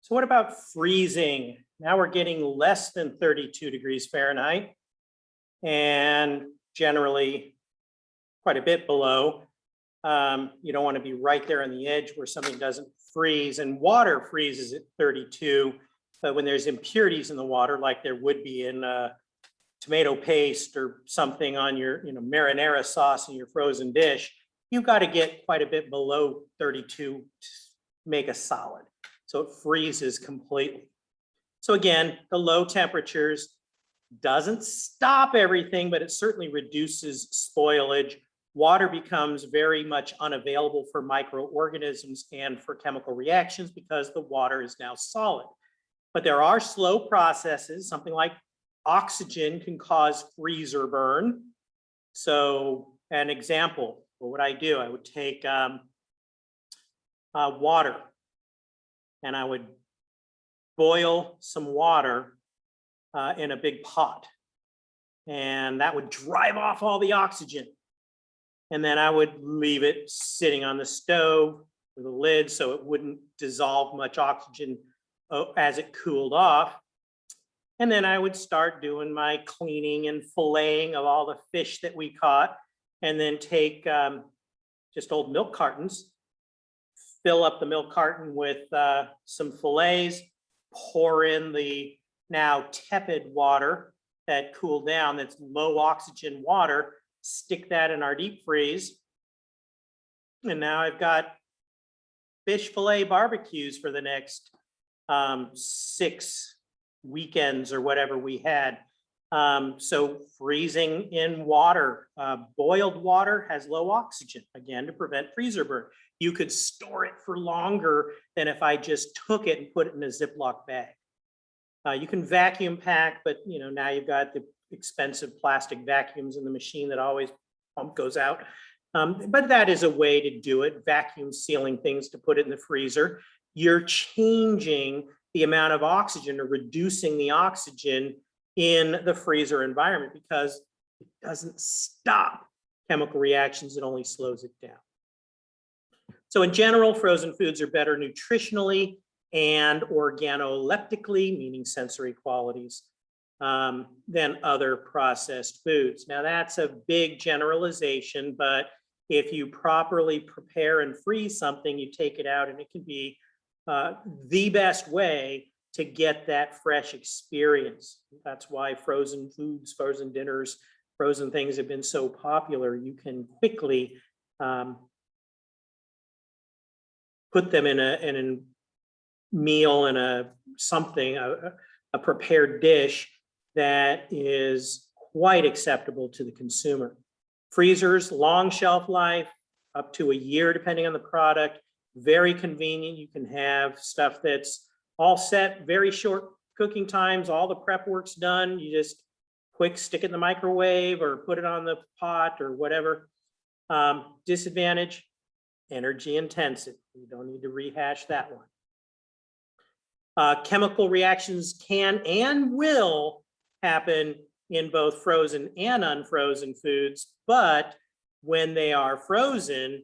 So what about freezing? Now we're getting less than 32 degrees Fahrenheit and generally quite a bit below. You don't want to be right there on the edge where something doesn't freeze, and water freezes at 32. But when there's impurities in the water, like there would be in tomato paste or something on your marinara sauce in your frozen dish, you've got to get quite a bit below 32 to make a solid. So it freezes completely. So again, the low temperatures doesn't stop everything, but it certainly reduces spoilage. Water becomes very much unavailable for microorganisms and for chemical reactions because the water is now solid. But there are slow processes. Something like oxygen can cause freezer burn. So an example, what would I do? I would take water and I would boil some water in a big pot. And that would drive off all the oxygen. And then I would leave it sitting on the stove with a lid so it wouldn't dissolve much oxygen as it cooled off. And then I would start doing my cleaning and filleting of all the fish that we caught, and then take just old milk cartons, fill up the milk carton with some fillets, pour in the now tepid water that cooled down, that's low oxygen water, stick that in our deep freeze. And now I've got fish fillet barbecues for the next 6 weekends or whatever we had. So freezing in water, boiled water has low oxygen, again, to prevent freezer burn. You could store it for longer than if I just took it and put it in a Ziploc bag. You can vacuum pack, but now you've got the expensive plastic vacuums in the machine that always pump goes out. But that is a way to do it, vacuum sealing things to put it in the freezer. You're changing the amount of oxygen or reducing the oxygen in the freezer environment because it doesn't stop chemical reactions, it only slows it down. So in general, frozen foods are better nutritionally and organoleptically, meaning sensory qualities, than other processed foods. Now that's a big generalization, but if you properly prepare and freeze something, you take it out and it can be the best way to get that fresh experience. That's why frozen foods, frozen dinners, frozen things have been so popular. You can quickly put them in a meal, in a prepared dish that is quite acceptable to the consumer. Freezers, long shelf life, up to a year depending on the product. Very convenient. You can have stuff that's all set, very short cooking times, all the prep work's done. You just quick stick it in the microwave or put it on the pot or whatever. Disadvantage, energy intensive. You don't need to rehash that one. Chemical reactions can and will happen in both frozen and unfrozen foods, but when they are frozen,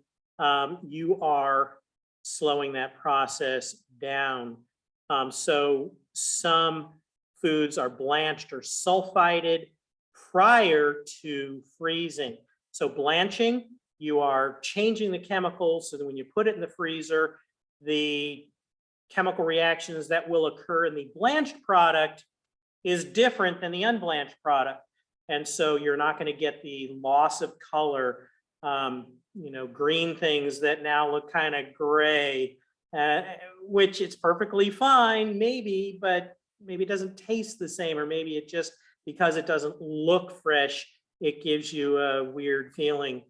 you are slowing that process down. So some foods are blanched or sulfited prior to freezing. So blanching, you are changing the chemicals so that when you put it in the freezer, the chemical reactions that will occur in the blanched product is different than the unblanched product. And so you're not going to get the loss of color, green things that now look kind of gray, which it's perfectly fine, maybe, but maybe it doesn't taste the same, or maybe it just, because it doesn't look fresh, it gives you a weird feeling.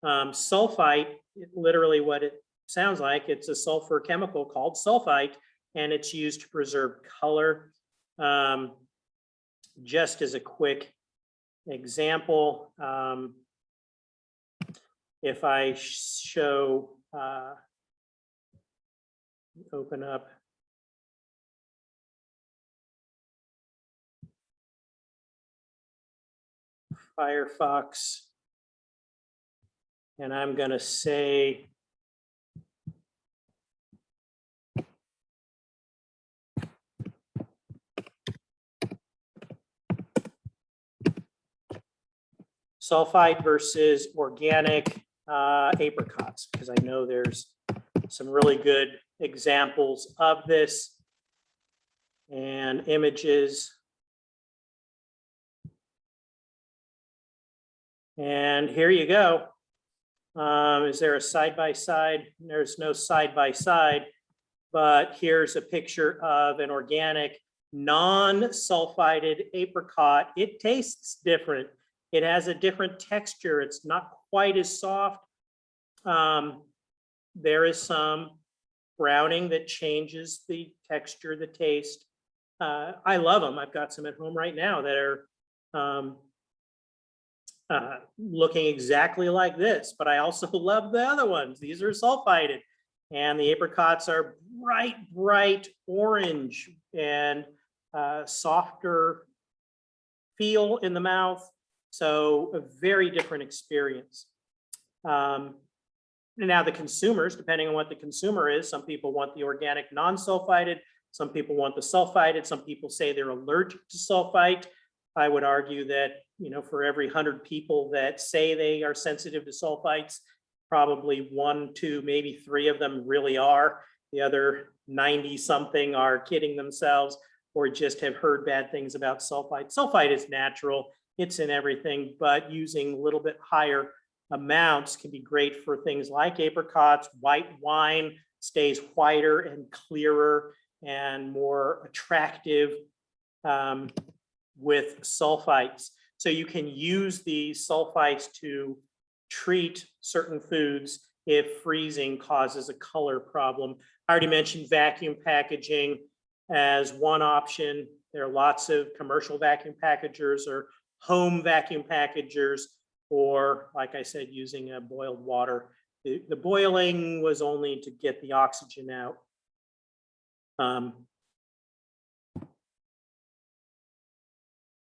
Sulfite, literally what it sounds like, it's a sulfur chemical called sulfite, and it's used to preserve color. Just as a quick example, if I show, open up Firefox, and I'm going to say sulfite versus organic apricots, because I know there's some really good examples of this and images. And here you go. Is there a side-by-side? There's no side-by-side, but here's a picture of an organic non-sulfited apricot. It tastes different. It has a different texture. It's not quite as soft. There is some browning that changes the texture, the taste. I love them. I've got some at home right now that are looking exactly like this, but I also love the other ones. These are sulfited, and the apricots are bright orange and softer feel in the mouth. So a very different experience. Now the consumers, depending on what the consumer is, some people want the organic non-sulfited, some people want the sulfited, some people say they're allergic to sulfite. I would argue that, you know, for every 100 people that say they are sensitive to sulfites, probably 1, 2, maybe 3 of them really are. The other 90 something are kidding themselves or just have heard bad things about sulfite. Sulfite is natural, it's in everything, but using a little bit higher amounts can be great for things like apricots. White wine stays whiter and clearer and more attractive with sulfites. So you can use the sulfites to treat certain foods if freezing causes a color problem. I already mentioned vacuum packaging as one option. There are lots of commercial vacuum packagers or home vacuum packagers, or like I said, using boiled water. The boiling was only to get the oxygen out.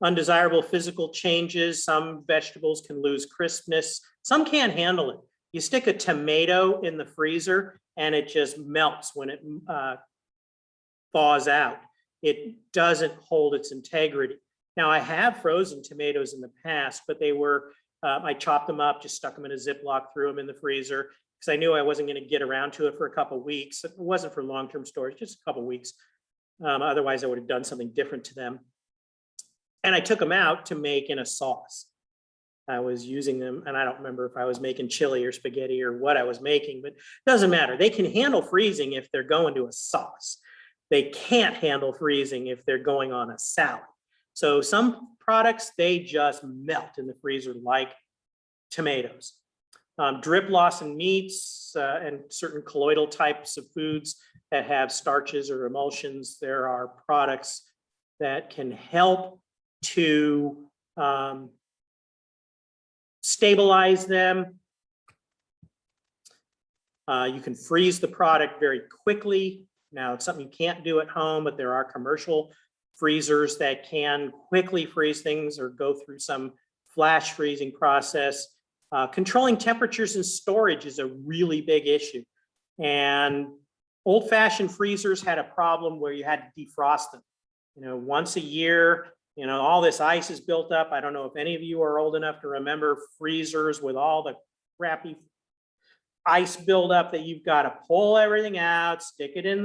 Undesirable physical changes. Some vegetables can lose crispness. Some can't handle it. You stick a tomato in the freezer and it just melts when it thaws out. It doesn't hold its integrity. Now, I have frozen tomatoes in the past, but they were, I chopped them up, just stuck them in a Ziploc, threw them in the freezer because I knew I wasn't going to get around to it for a couple of weeks. It wasn't for long-term storage, just a couple of weeks. Otherwise, I would have done something different to them. And I took them out to make in a sauce. I was using them, and I don't remember if I was making chili or spaghetti or what I was making, but it doesn't matter. They can handle freezing if they're going to a sauce. They can't handle freezing if they're going on a salad. So some products, they just melt in the freezer like tomatoes. Drip loss in meats and certain colloidal types of foods that have starches or emulsions, there are products that can help to stabilize them. You can freeze the product very quickly. Now, it's something you can't do at home, but there are commercial freezers that can quickly freeze things or go through some flash freezing process. Controlling temperatures and storage is a really big issue. And old-fashioned freezers had a problem where you had to defrost them. You know, once a year, you know, all this ice is built up. I don't know if any of you are old enough to remember freezers with all the crappy ice buildup that you've got to pull everything out, stick it in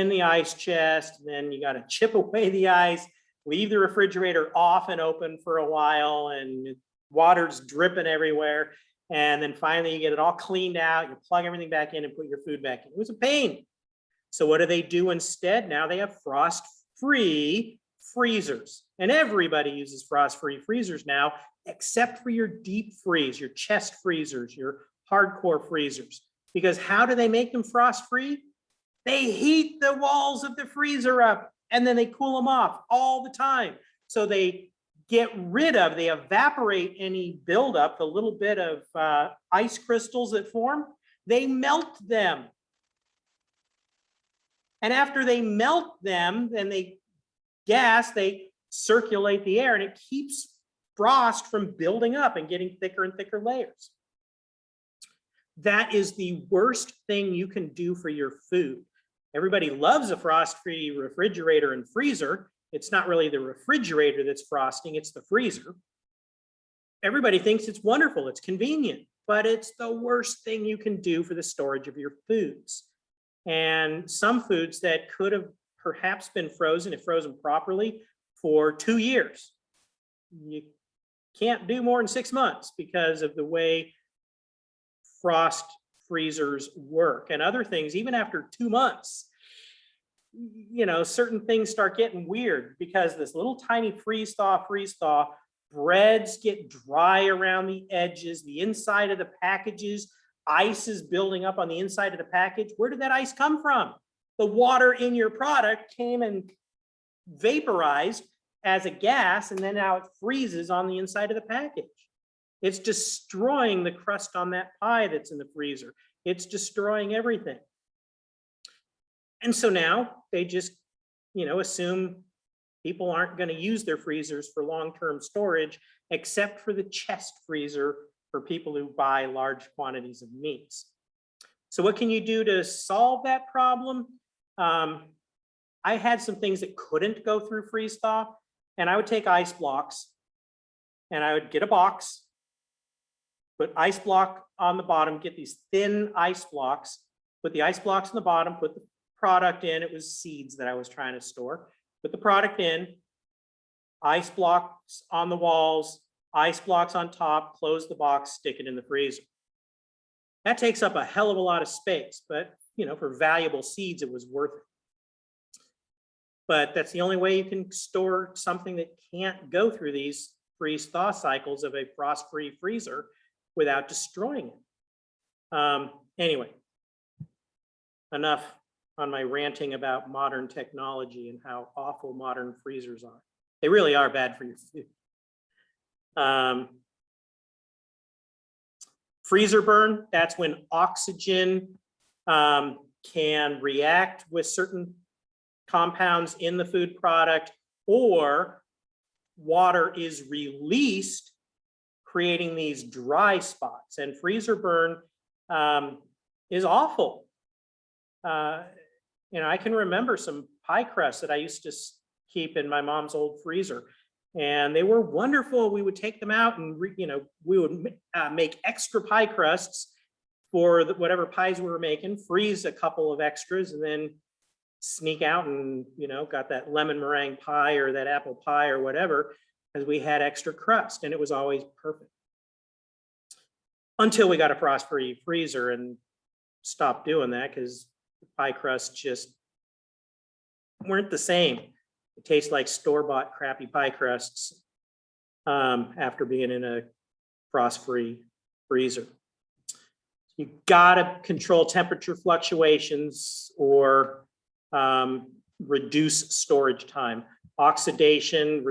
the ice chest, and then you got to chip away the ice, leave the refrigerator off and open for a while, and water's dripping everywhere. And then finally you get it all cleaned out, you plug everything back in and put your food back in. It was a pain. So what do they do instead? Now they have frost-free freezers. And everybody uses frost-free freezers now, except for your deep freeze, your chest freezers, your hardcore freezers. Because how do they make them frost-free? They heat the walls of the freezer up and then they cool them off all the time. So they get rid of, they evaporate any buildup, the little bit of ice crystals that form, they melt them. And after they melt them, then they circulate the air and it keeps frost from building up and getting thicker and thicker layers. That is the worst thing you can do for your food. Everybody loves a frost-free refrigerator and freezer. It's not really the refrigerator that's frosting, it's the freezer. everybody thinks it's wonderful, it's convenient, but it's the worst thing you can do for the storage of your foods. And some foods that could have perhaps been frozen, if frozen properly, for 2 years. You can't do more than 6 months because of the way frost freezers work. And other things, even after 2 months, certain things start getting weird because this little tiny freeze thaw, breads get dry around the edges, the inside of the packages, ice is building up on the inside of the package. Where did that ice come from? The water in your product came and vaporized as a gas, and then now it freezes on the inside of the package. It's destroying the crust on that pie that's in the freezer. It's destroying everything. And so now they just, assume people aren't going to use their freezers for long-term storage, except for the chest freezer for people who buy large quantities of meats. So what can you do to solve that problem? I had some things that couldn't go through freeze thaw, and I would take ice blocks and I would get a box, put ice block on the bottom, get these thin ice blocks, put the ice blocks on the bottom, put the product in. It was seeds that I was trying to store. Put the product in, ice blocks on the walls, ice blocks on top, close the box, stick it in the freezer. That takes up a hell of a lot of space, but for valuable seeds, it was worth it. But that's the only way you can store something that can't go through these freeze thaw cycles of a frost-free freezer without destroying it. Anyway, enough on my ranting about modern technology and how awful modern freezers are. They really are bad for your food. Freezer burn, that's when oxygen can react with certain compounds in the food product, or water is released, creating these dry spots. And freezer burn is awful. I can remember some pie crusts that I used to keep in my mom's old freezer, and they were wonderful. We would take them out and we would make extra pie crusts for whatever pies we were making, freeze a couple of extras, and then sneak out and got that lemon meringue pie or that apple pie or whatever, because we had extra crust, and it was always perfect. Until we got a frost-free freezer and stopped doing that because the pie crusts just weren't the same. It tastes like store-bought crappy pie crusts after being in a frost-free freezer. You gotta control temperature fluctuations or reduce storage time. Oxidation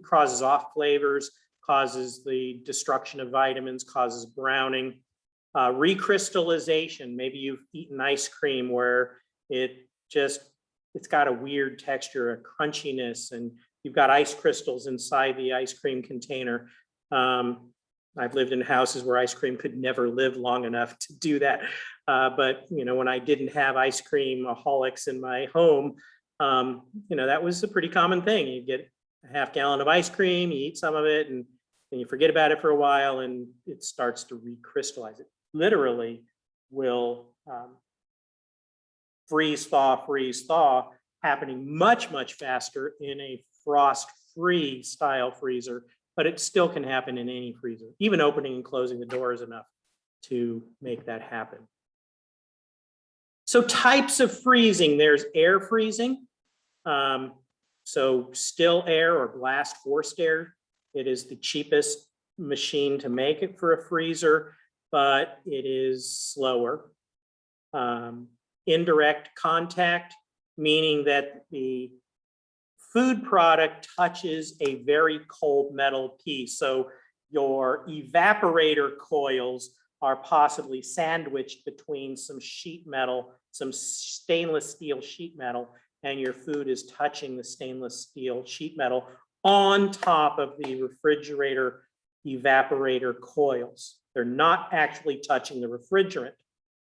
causes off flavors, causes the destruction of vitamins, causes browning. Recrystallization, maybe you've eaten ice cream where it's got a weird texture, a crunchiness, and you've got ice crystals inside the ice cream container. I've lived in houses where ice cream could never live long enough to do that. But when I didn't have ice cream-aholics in my home, that was a pretty common thing. You get a half gallon of ice cream, you eat some of it, and then you forget about it for a while, and it starts to recrystallize. It literally will freeze thaw, happening much, much faster in a frost-free style freezer, but it still can happen in any freezer. Even opening and closing the door is enough to make that happen. So types of freezing, there's air freezing. So still air or blast forced air. It is the cheapest machine to make it for a freezer, but it is slower. Indirect contact, meaning that the food product touches a very cold metal piece. So your evaporator coils are possibly sandwiched between some sheet metal, some stainless steel sheet metal, and your food is touching the stainless steel sheet metal on top of the refrigerator evaporator coils. They're not actually touching the refrigerant.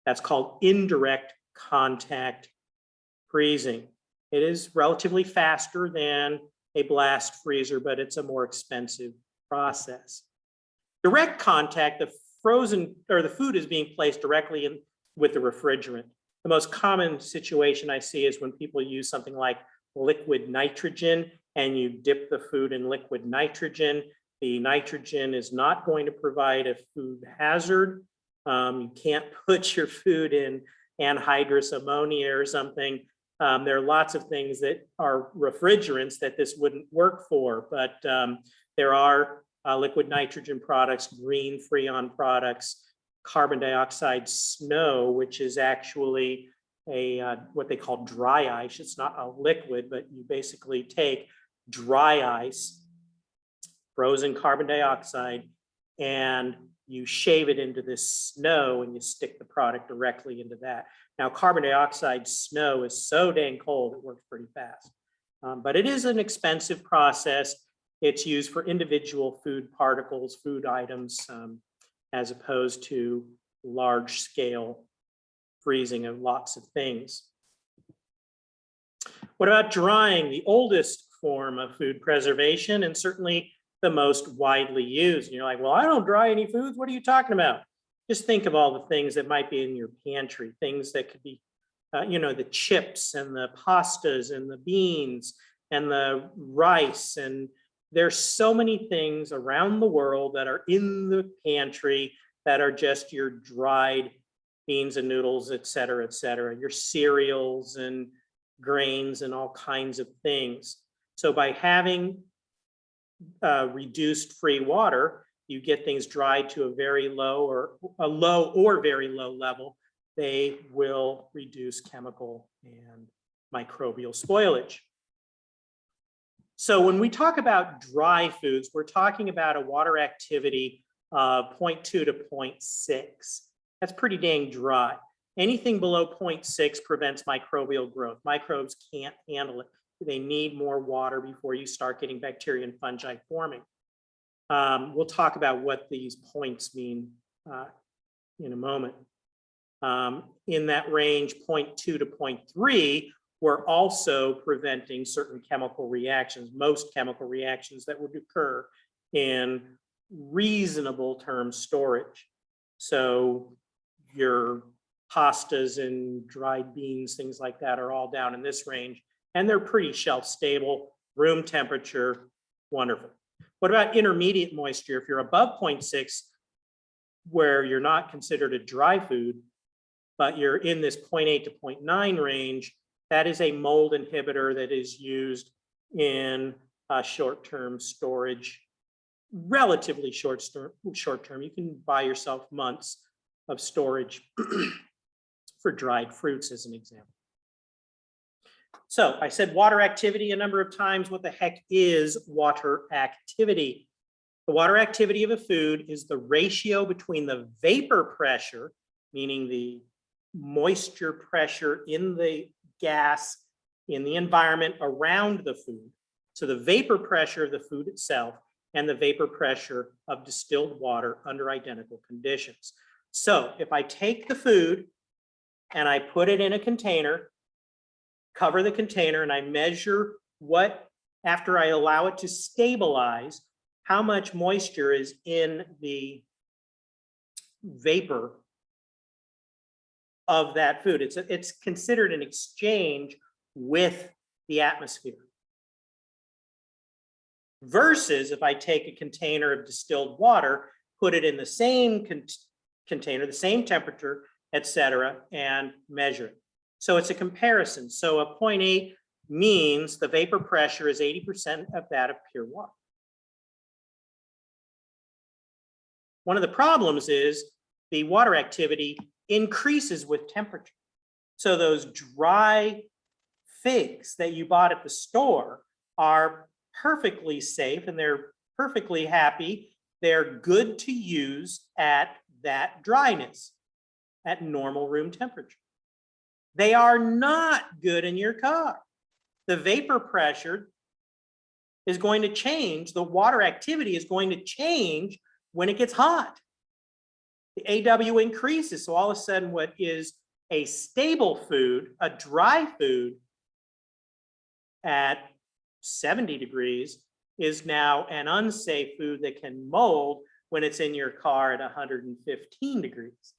That's called indirect contact freezing. It is relatively faster than a blast freezer, but it's a more expensive process. Direct contact, the frozen or the food is being placed directly in with the refrigerant. The most common situation I see is when people use something like liquid nitrogen and you dip the food in liquid nitrogen. The nitrogen is not going to provide a food hazard. You can't put your food in anhydrous ammonia or something. There are lots of things that are refrigerants that this wouldn't work for, but there are liquid nitrogen products, green Freon products, carbon dioxide snow, which is actually a what they call dry ice. It's not a liquid, but you basically take dry ice, frozen carbon dioxide, and you shave it into this snow and you stick the product directly into that. Now, carbon dioxide snow is so dang cold, it works pretty fast. But it is an expensive process. It's used for individual food particles, food items, as opposed to large scale freezing of lots of things. What about drying? The oldest form of food preservation and certainly the most widely used. And you're like, well, I don't dry any foods. What are you talking about? Just think of all the things that might be in your pantry, things that could be, the chips and the pastas and the beans and the rice. And there's so many things around the world that are in the pantry that are just your dried beans and noodles, et cetera, your cereals and grains and all kinds of things. So by having reduced free water, you get things dried to a very low or very low level. They will reduce chemical and microbial spoilage. So when we talk about dry foods, we're talking about a water activity of 0.2 to 0.6. That's pretty dang dry. Anything below 0.6 prevents microbial growth. Microbes can't handle it. They need more water before you start getting bacteria and fungi forming. We'll talk about what these points mean in a moment. In that range, 0.2 to 0.3, we're also preventing certain chemical reactions, most chemical reactions that would occur in reasonable term storage. So your pastas and dried beans, things like that are all down in this range, and they're pretty shelf stable, room temperature, wonderful. What about intermediate moisture? If you're above 0.6, where you're not considered a dry food, but you're in this 0.8 to 0.9 range, that is a mold inhibitor that is used in short-term storage, relatively short term. You can buy yourself months of storage for dried fruits as an example. So I said water activity a number of times. What the heck is water activity? The water activity of a food is the ratio between the vapor pressure, meaning the moisture pressure in the gas in the environment around the food. So the vapor pressure of the food itself and the vapor pressure of distilled water under identical conditions. So if I take the food and I put it in a container, cover the container, and I measure what, after I allow it to stabilize, how much moisture is in the vapor of that food. It's considered an exchange with the atmosphere. Versus if I take a container of distilled water, put it in the same container, the same temperature, et cetera, and measure it. So it's a comparison. So a 0.8 means the vapor pressure is 80% of that of pure water. One of the problems is the water activity increases with temperature. So those dry figs that you bought at the store are perfectly safe and they're perfectly happy. They're good to use at that dryness, at normal room temperature. They are not good in your car. The vapor pressure is going to change. The water activity is going to change when it gets hot. The AW increases. So all of a sudden, what is a stable food, a dry food at 70 degrees, is now an unsafe food that can mold when it's in your car at 115 degrees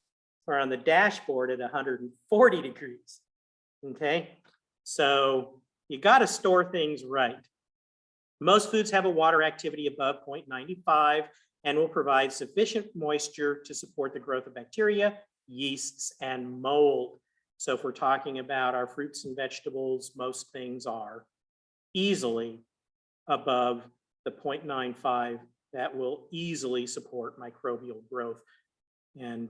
or on the dashboard at 140 degrees. Okay, so you got to store things right. Most foods have a water activity above 0.95 and will provide sufficient moisture to support the growth of bacteria, yeasts, and mold. So if we're talking about our fruits and vegetables, most things are easily above the 0.95 that will easily support microbial growth and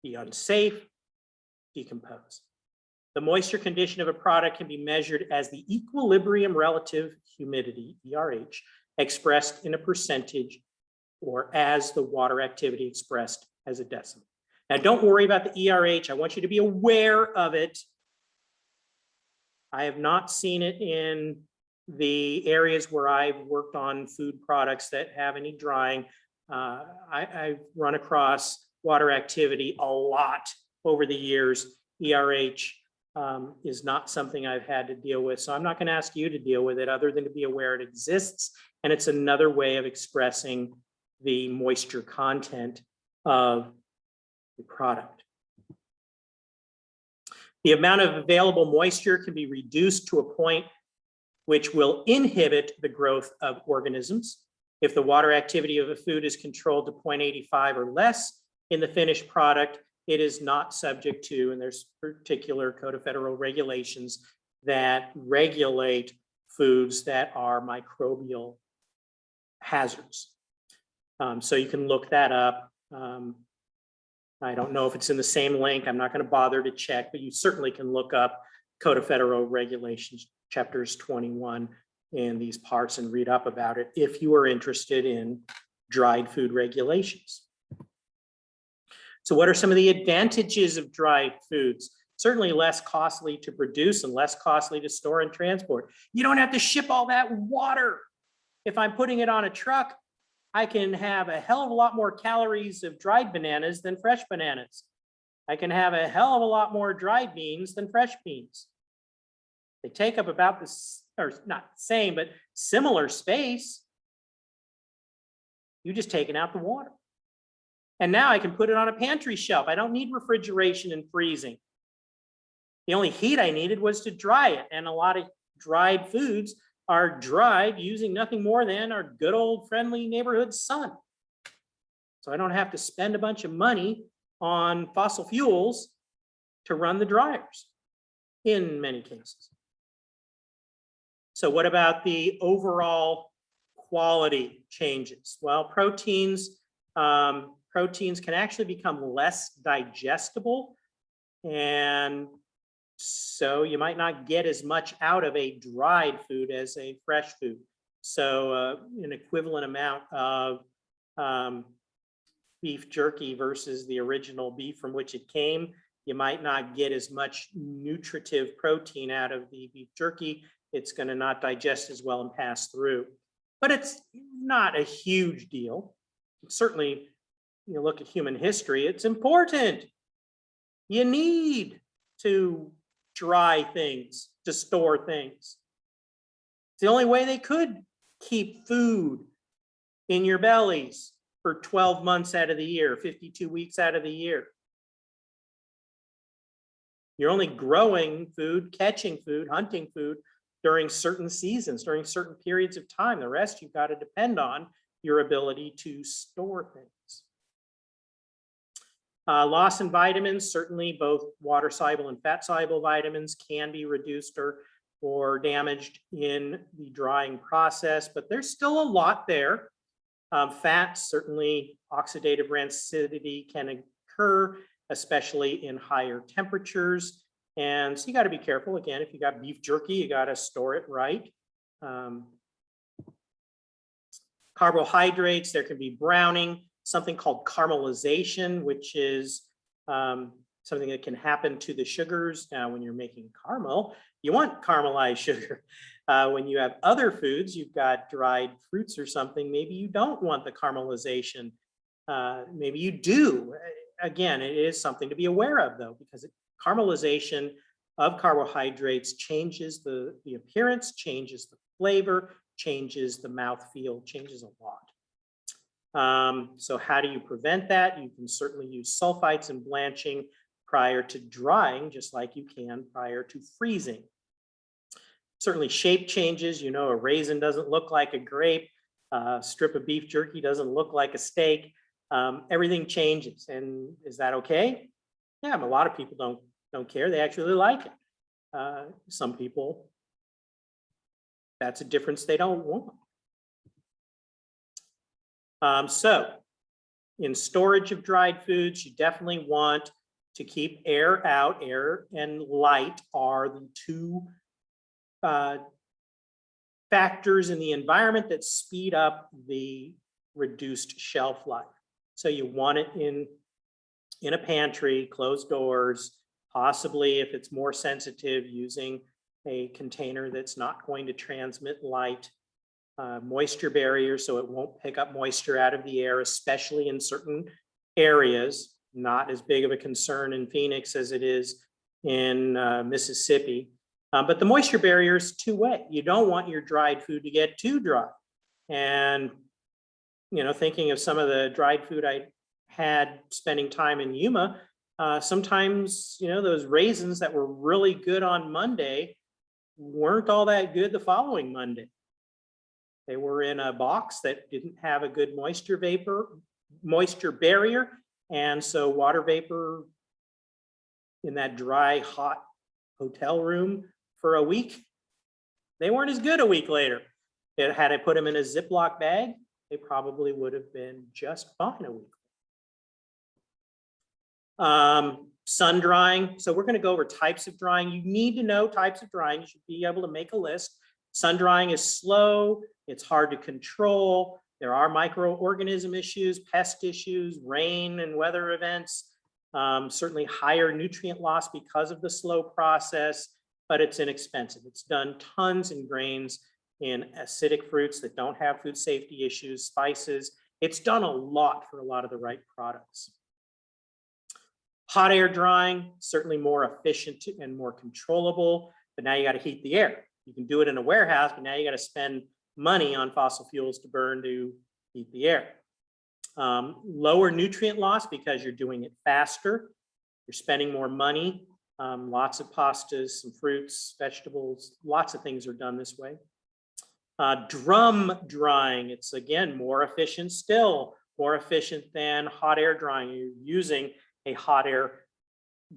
be unsafe, decompose. The moisture condition of a product can be measured as the equilibrium relative humidity, ERH, expressed in a percentage or as the water activity expressed as a decimal. Now, don't worry about the ERH. I want you to be aware of it. I have not seen it in the areas where I've worked on food products that have any drying. I've run across water activity a lot over the years. ERH is not something I've had to deal with. So I'm not going to ask you to deal with it other than to be aware it exists. And it's another way of expressing the moisture content of the product. The amount of available moisture can be reduced to a point which will inhibit the growth of organisms. If the water activity of a food is controlled to 0.85 or less in the finished product, it is not subject to, and there's particular Code of Federal Regulations that regulate foods that are microbial hazards. So you can look that up. I don't know if it's in the same link. I'm not going to bother to check, but you certainly can look up Code of Federal Regulations, chapters 21 in these parts and read up about it if you are interested in dried food regulations. So what are some of the advantages of dried foods? Certainly less costly to produce and less costly to store and transport. You don't have to ship all that water. If I'm putting it on a truck, I can have a hell of a lot more calories of dried bananas than fresh bananas. I can have a hell of a lot more dried beans than fresh beans. They take up about this, or not the same, but similar space. You just taken out the water. And now I can put it on a pantry shelf. I don't need refrigeration and freezing. The only heat I needed was to dry it. And a lot of dried foods are dried using nothing more than our good old friendly neighborhood sun. So I don't have to spend a bunch of money on fossil fuels to run the dryers in many cases. So what about the overall quality changes? Well, proteins can actually become less digestible, and so you might not get as much out of a dried food as a fresh food. So an equivalent amount of beef jerky versus the original beef from which it came, you might not get as much nutritive protein out of the beef jerky. It's going to not digest as well and pass through. But it's not a huge deal. Certainly, you look at human history, it's important. You need to dry things, to store things. It's the only way they could keep food in your bellies for 12 months out of the year, 52 weeks out of the year. You're only growing food, catching food, hunting food during certain seasons, during certain periods of time. The rest you've got to depend on your ability to store things. Loss in vitamins, certainly both water-soluble and fat-soluble vitamins can be reduced or damaged in the drying process, but there's still a lot there. Fats, certainly oxidative rancidity can occur, especially in higher temperatures. And so you got to be careful. Again, if you got beef jerky, you got to store it right. Carbohydrates, there can be browning, something called caramelization, which is something that can happen to the sugars. Now, when you're making caramel, you want caramelized sugar. When you have other foods, you've got dried fruits or something, maybe you don't want the caramelization. Maybe you do. Again, it is something to be aware of, though, because caramelization of carbohydrates changes the appearance, changes the flavor, changes the mouthfeel, changes a lot. So how do you prevent that? You can certainly use sulfites and blanching prior to drying, just like you can prior to freezing. Certainly shape changes, you know, a raisin doesn't look like a grape, a strip of beef jerky doesn't look like a steak. Everything changes, and is that okay? Yeah, but a lot of people don't care. They actually like it. Some people, that's a difference they don't want. So in storage of dried foods, you definitely want to keep air out. Air and light are the two factors in the environment that speed up the reduced shelf life. So you want it in a pantry, closed doors, possibly if it's more sensitive, using a container that's not going to transmit light. Moisture barrier, so it won't pick up moisture out of the air, especially in certain areas. Not as big of a concern in Phoenix as it is in Mississippi. But the moisture barrier is two-way. You don't want your dried food to get too dry. And, you know, thinking of some of the dried food I had spending time in Yuma, sometimes, you know, those raisins that were really good on Monday weren't all that good the following Monday. They were in a box that didn't have a good moisture barrier. And so water vapor in that dry, hot hotel room for a week, they weren't as good a week later. Had I put them in a Ziploc bag, they probably would have been just fine a week. Sun drying. So we're going to go over types of drying. You need to know types of drying. You should be able to make a list. Sun drying is slow. It's hard to control. There are microorganism issues, pest issues, rain and weather events, certainly higher nutrient loss because of the slow process, but it's inexpensive. It's done tons in grains, in acidic fruits that don't have food safety issues, spices. It's done a lot for a lot of the right products. Hot air drying, certainly more efficient and more controllable, but now you got to heat the air. You can do it in a warehouse, but now you got to spend money on fossil fuels to burn to heat the air. Lower nutrient loss because you're doing it faster. You're spending more money. Lots of pastas, some fruits, vegetables, lots of things are done this way. Drum drying, it's again more efficient still, more efficient than hot air drying. You're using a hot air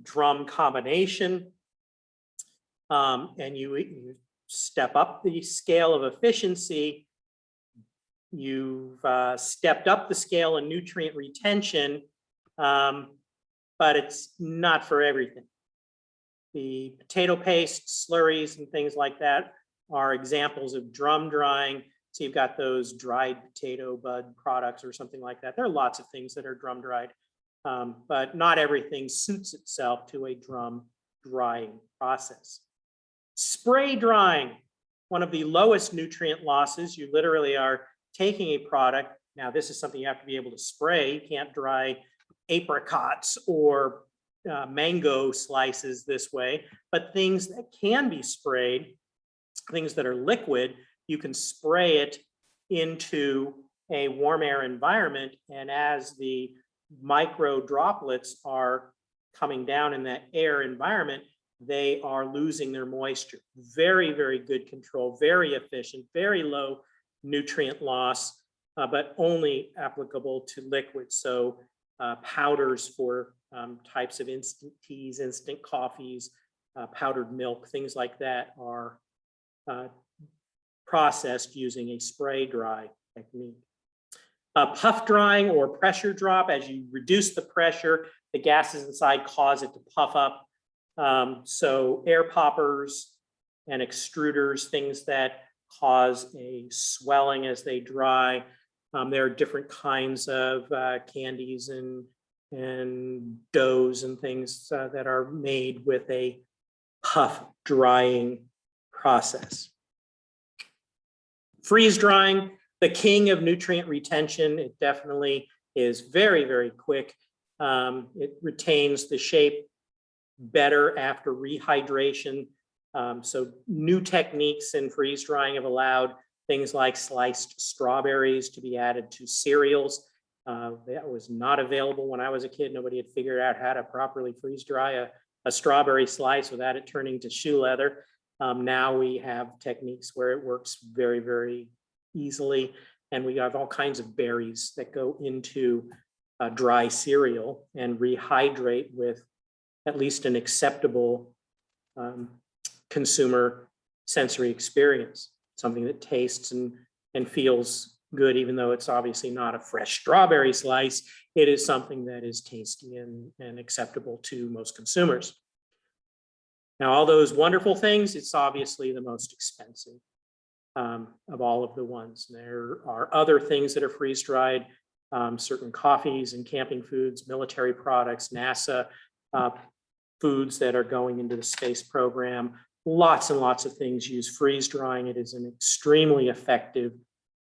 drum combination, and you step up the scale of efficiency. You've stepped up the scale of nutrient retention, but it's not for everything. The potato paste, slurries, and things like that are examples of drum drying. So you've got those dried potato bud products or something like that. There are lots of things that are drum dried, but not everything suits itself to a drum drying process. Spray drying, one of the lowest nutrient losses. You literally are taking a product. Now, this is something you have to be able to spray. You can't dry apricots or mango slices this way, but things that can be sprayed, things that are liquid, you can spray it into a warm air environment. And as the micro droplets are coming down in that air environment, they are losing their moisture. Very, very good control, very efficient, very low nutrient loss, but only applicable to liquids. So powders for types of instant teas, instant coffees, powdered milk, things like that are processed using a spray dry technique. Puff drying or pressure drop, as you reduce the pressure, the gases inside cause it to puff up. So air poppers and extruders, things that cause a swelling as they dry. There are different kinds of candies and doughs and things that are made with a puff drying process. Freeze drying, the king of nutrient retention. It definitely is very, very quick. It retains the shape better after rehydration. So new techniques in freeze drying have allowed things like sliced strawberries to be added to cereals. That was not available when I was a kid. Nobody had figured out how to properly freeze dry a strawberry slice without it turning to shoe leather. Now we have techniques where it works very, very easily. And we have all kinds of berries that go into dry cereal and rehydrate with at least an acceptable consumer sensory experience, something that tastes and feels good, even though it's obviously not a fresh strawberry slice. It is something that is tasty and acceptable to most consumers. Now, all those wonderful things, it's obviously the most expensive of all of the ones. There are other things that are freeze dried, certain coffees and camping foods, military products, NASA foods that are going into the space program. Lots and lots of things use freeze drying. It is an extremely effective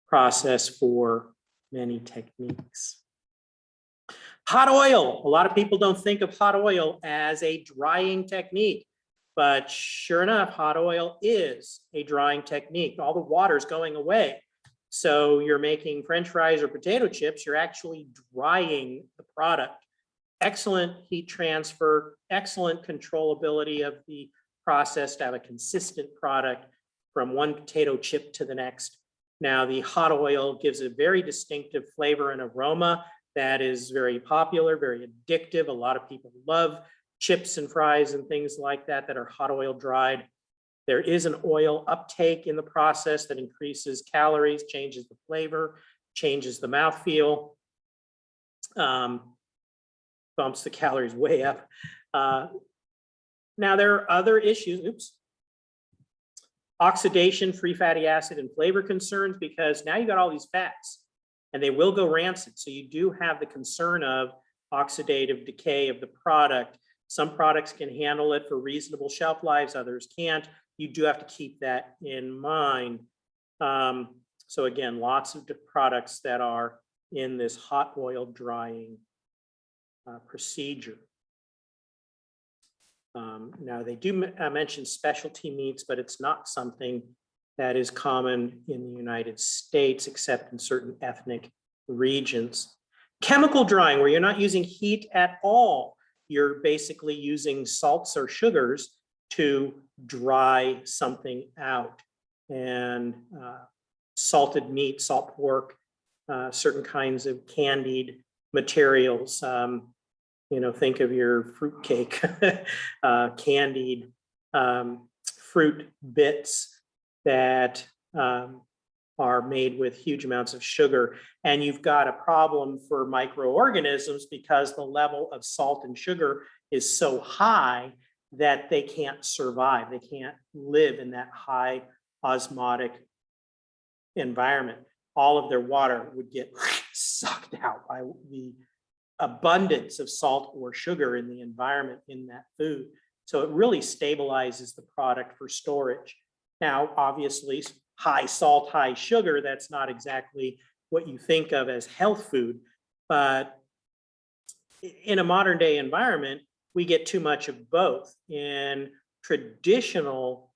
process for many techniques. Hot oil. A lot of people don't think of hot oil as a drying technique, but sure enough, hot oil is a drying technique. All the water is going away. So you're making French fries or potato chips, you're actually drying the product. Excellent heat transfer, excellent controllability of the process to have a consistent product from one potato chip to the next. Now, the hot oil gives a very distinctive flavor and aroma that is very popular, very addictive. A lot of people love chips and fries and things like that that are hot oil dried. There is an oil uptake in the process that increases calories, changes the flavor, changes the mouthfeel, bumps the calories way up. Now, there are other issues, oxidation, free fatty acid, and flavor concerns, because now you got all these fats and they will go rancid. So you do have the concern of oxidative decay of the product. Some products can handle it for reasonable shelf lives, others can't. You do have to keep that in mind. So again, lots of products that are in this hot oil drying procedure. Now, they do mention specialty meats, but it's not something that is common in the United States, except in certain ethnic regions. Chemical drying, where you're not using heat at all. You're basically using salts or sugars to dry something out. And salted meat, salt pork, certain kinds of candied materials. Think of your fruit cake, candied fruit bits that are made with huge amounts of sugar. And you've got a problem for microorganisms because the level of salt and sugar is so high that they can't survive. They can't live in that high osmotic environment. All of their water would get sucked out by the abundance of salt or sugar in the environment in that food. So it really stabilizes the product for storage. Now, obviously, high salt, high sugar, that's not exactly what you think of as health food, but in a modern day environment, we get too much of both. In traditional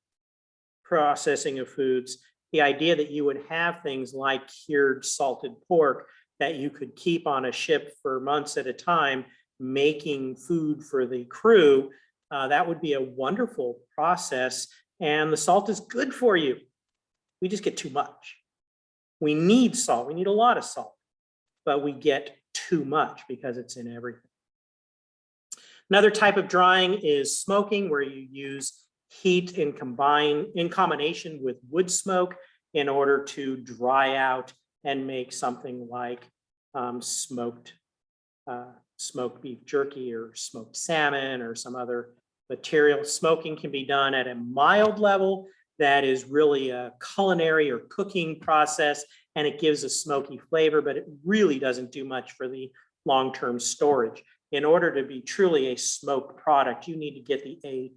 processing of foods, the idea that you would have things like cured salted pork that you could keep on a ship for months at a time, making food for the crew, that would be a wonderful process. And the salt is good for you. We just get too much. We need salt. We need a lot of salt, but we get too much because it's in everything. Another type of drying is smoking, where you use heat in combination with wood smoke in order to dry out and make something like smoked beef jerky or smoked salmon or some other material. Smoking can be done at a mild level that is really a culinary or cooking process, and it gives a smoky flavor, but it really doesn't do much for the long-term storage. In order to be truly a smoked product, you need to get the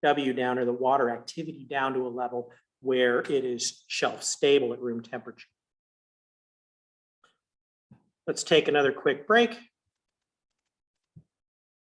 AW down, or the water activity down, to a level where it is shelf stable at room temperature. Let's take another quick break.